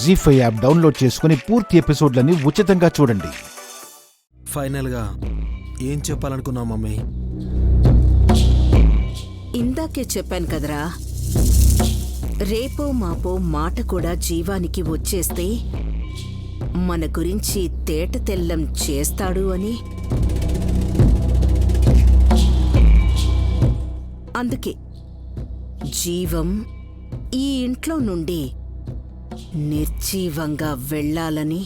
జీ5 app download చేసుకుని పూర్తి ఎపిసోడ్లని ఉచితంగా చూడండి. ఫైనల్గా ఏం చెప్పాలనుకున్నావు మమ్మీ? ఇందాకే చెప్పాను కదరా, రేపో మాపో మాట కూడా జీవానికి వచ్చేస్తే మన గురించి తేట తెల్లం చేస్తాడు అని. అందుకే జీవం ఈ ఇంట్లో నుండి నిర్జీవంగా వెళ్ళాలని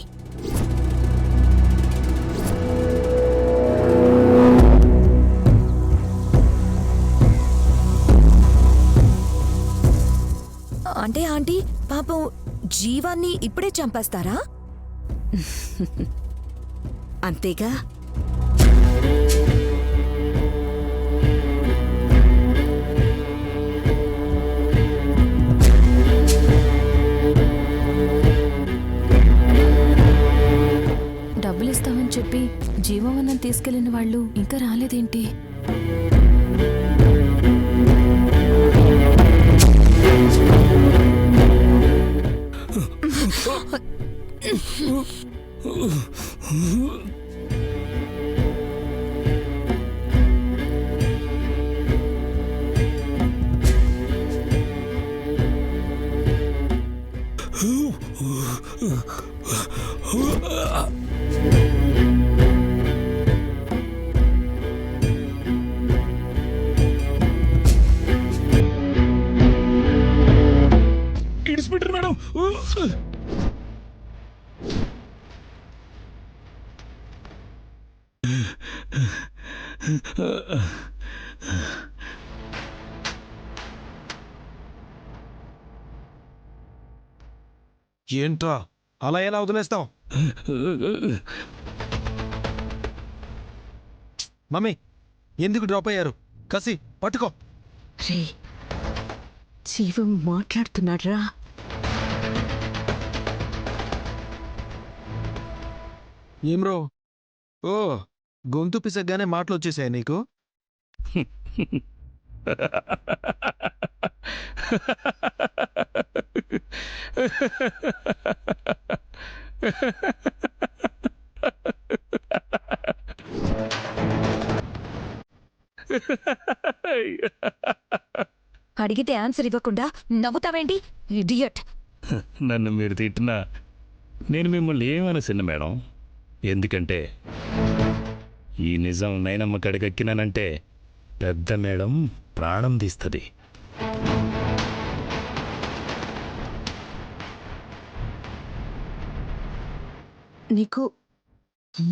అంటే ఆంటీ పాపం జీవాన్ని ఇప్పుడే చంపేస్తారా? అంతేగా. డబ్బులిస్తామని చెప్పి జీవవనం తీసుకెళ్లిన వాళ్ళు ఇంకా రాలేదేంటి? ఇన్స్పెక్టర్ మేడం, ఏంట్రా అలా ఎలా వదిలేస్తావు? మమ్మీ ఎందుకు డ్రాప్ అయ్యారు? కసి పట్టుకో. రే, జీవం మాట్లాడుతున్నాడ్రా. ఏం రో? ఓ, గొంతు పిసగ్గానే మాటలు వచ్చేసాయి నీకు? అడిగితే ఆన్సర్ ఇవ్వకుండా నవ్వుతావేంటి ఇడియట్? నన్ను మీరు తిట్టినా నేను మిమ్మల్ని ఏమనసిన్న మేడం. ఎందుకంటే ఈ నిజం నైనమ్మ కడిగెక్కినానంటే పెద్ద మేడం ప్రాణం తీస్తుంది. నీకు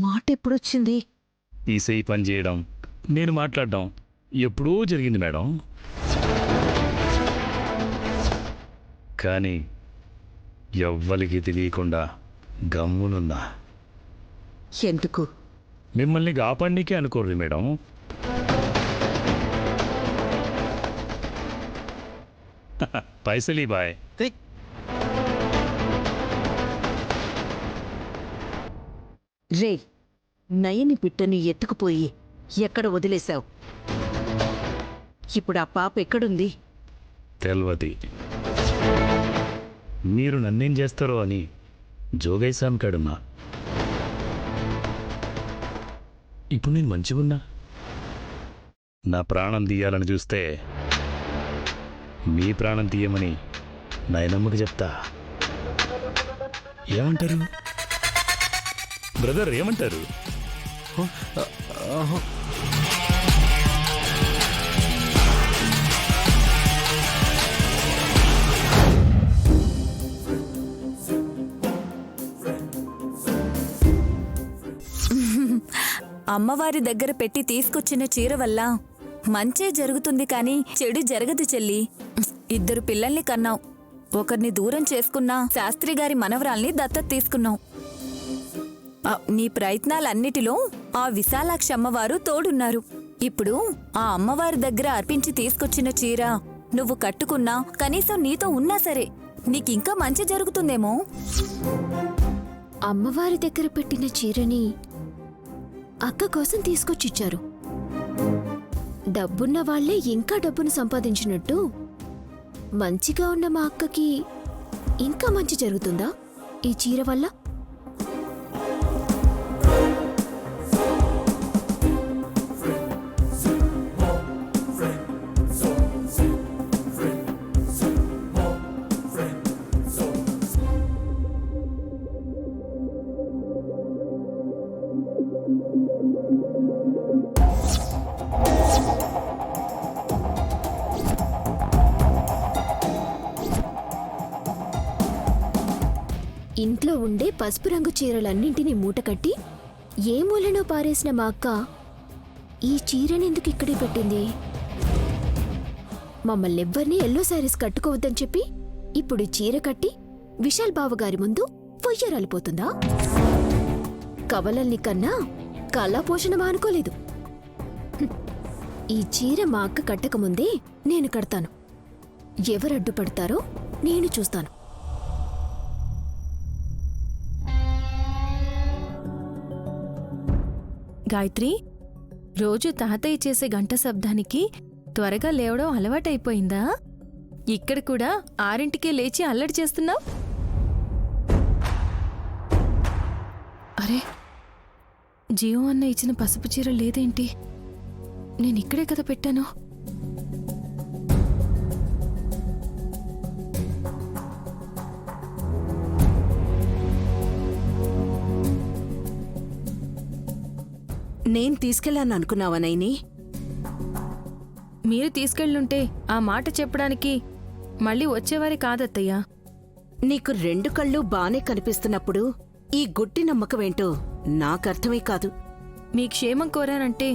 మాట ఎప్పుడొచ్చింది? తీసేయి పని చేయడం, నేను మాట్లాడడం ఎప్పుడూ జరిగింది మేడం. కానీ ఎవ్వరికి తెలియకుండా గమ్మునున్నా. ఎందుకు? మిమ్మల్ని కాపాడనీకే అనుకోరు మేడం. పైసలీ బాయ్. రే, నయని బిడ్డని ఎత్తుకుపోయి ఎక్కడ వదిలేశావు? ఇప్పుడు ఆ పాప ఎక్కడుంది? తెల్వది. మీరు నన్నేం చేస్తారో అని జోగైసాం కాడున్నా. ఇప్పుడు నేను మంచిగున్నా. నా ప్రాణం తీయాలని చూస్తే మీ ప్రాణం తీయమని నాయనమ్మకి చెప్తా. ఏమంటారు బ్రదర్? ఏమంటారు? అమ్మవారి దగ్గర పెట్టి తీసుకొచ్చిన చీర వల్ల మంచే జరుగుతుంది కానీ చెడు జరగదు చెల్లి. 2 పిల్లల్ని కన్నావు, ఒకరిని దూరం చేసుకున్నా, శాస్త్రి గారి మనవరాల్ని దత్తత తీసుకున్నావు. నీ ప్రయత్నాలన్నిటిలో ఆ విశాలాక్షి అమ్మవారు తోడున్నారు. ఇప్పుడు ఆ అమ్మవారి దగ్గర అర్పించి తీసుకొచ్చిన చీర నువ్వు కట్టుకున్నా, కనీసం నీతో ఉన్నా సరే నీకింకా మంచి జరుగుతుందేమో. అమ్మవారి దగ్గర పెట్టిన చీరని అక్క కోసం తీసుకొచ్చిచ్చారు. డబ్బున్న వాళ్లే ఇంకా డబ్బును సంపాదించినట్టు మంచిగా ఉన్న మా అక్కకి ఇంకా మంచి జరుగుతుందా? ఈ చీర వల్ల? ఇంట్లో ఉండే పసుపు రంగు చీరలన్నింటినీ మూటకట్టి ఏ మూలనో పారేసిన మా అక్క ఈ చీరనెందుకు ఇక్కడే పెట్టింది? మమ్మల్ని ఎవ్వరినీ ఎల్లో శారీస్ కట్టుకోవద్దని చెప్పి ఇప్పుడు ఈ చీర కట్టి విశాల్ బావగారి ముందు పొయ్యరాలిపోతుందా? కవలల్ని కన్నా కళాపోషణ మానుకోలేదు. హ్మ్. ఈ చీర మా అక్క కట్టకముందే నేను కడతాను. ఎవరడ్డుపడతారో నేను చూస్తాను. గాయత్రి, రోజు తాతయ్య చేసే గంట శబ్దానికి త్వరగా లేవడం అలవాటైపోయిందా? ఇక్కడ కూడా 6ంటికే లేచి అల్లడి చేస్తున్నావు? అరే, జీవం అన్న ఇచ్చిన పసుపు చీర లేదేంటి? నేనిక్కడే కదా పెట్టాను. నేను తీసుకెళ్ళాను అనుకున్నావా నైని? మీరు తీసుకెళ్ళుంటే ఆ మాట చెప్పడానికి మళ్ళీ వచ్చేవారి కాదత్తయ్యా. నీకు 2 కళ్ళు బానే కనిపిస్తున్నప్పుడు ఈ గుడ్డి నమ్మకమేంటో నాకర్థమే కాదు. మీ క్షేమం కోరానంటే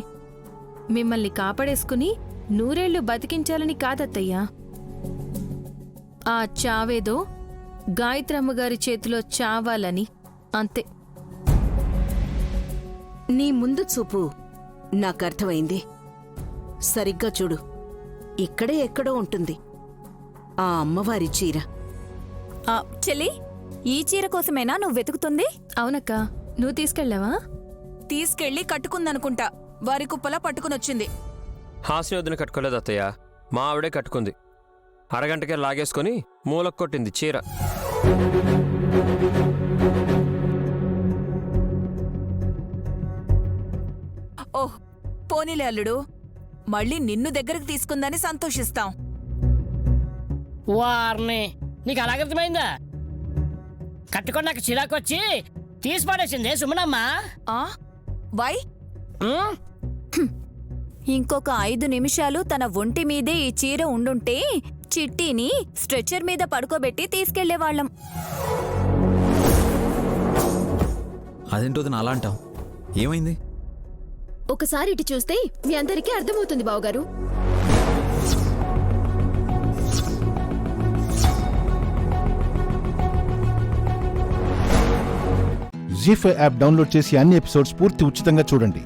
మిమ్మల్ని కాపాడేసుకుని 100 ఏళ్లు బతికించాలని కాదత్తయ్యా. ఆ చావేదో గాయత్రమ్మగారి చేతిలో చావాలని, అంతే. నీ ముందు చూపు నాకర్థమైంది. సరిగ్గా చూడు, ఇక్కడే ఎక్కడో ఉంటుంది ఆ అమ్మవారి చీర. చెల్లి, ఈ చీర కోసమేనా నువ్వు వెతుకుతుంది? అవునక్క, నువ్వు తీసుకెళ్ళావా? తీసుకెళ్లి కట్టుకుందనుకుంటా. వారి కుప్పలా పట్టుకునొచ్చింది. హాస్ని వదిన కట్టుకోలేదు అత్తయ్య, మా ఆవిడే కట్టుకుంది. అరగంటకే లాగేసుకుని మూలకు కొట్టింది చీర. ఓహ్, పోనీలే అల్లుడు, మళ్ళీ నిన్ను దగ్గరకు తీసుకుందని సంతోషిస్తాం. వార్ని నీకు అలాగర్థమైందా? కట్టుకొని నాకు చిరాకొచ్చి తీసి పడేసిందే సుమనమ్మా. ఆ వై? ఇంకొక 5 నిమిషాలు తన ఒంటి మీదే ఈ చీర ఉండుంటే చిట్టీని స్ట్రెచ్చర్ మీద పడుకోబెట్టి తీసుకెళ్లేవాళ్లం. అదేంటో అలా అంటావు? ఏమైంది? ఒకసారి ఇటు చూస్తే మీ అందరికీ అర్థమవుతుంది బావగారు. జీ5 యాప్ డౌన్లోడ్ చేసి అన్ని ఎపిసోడ్స్ పూర్తి ఉచితంగా చూడండి.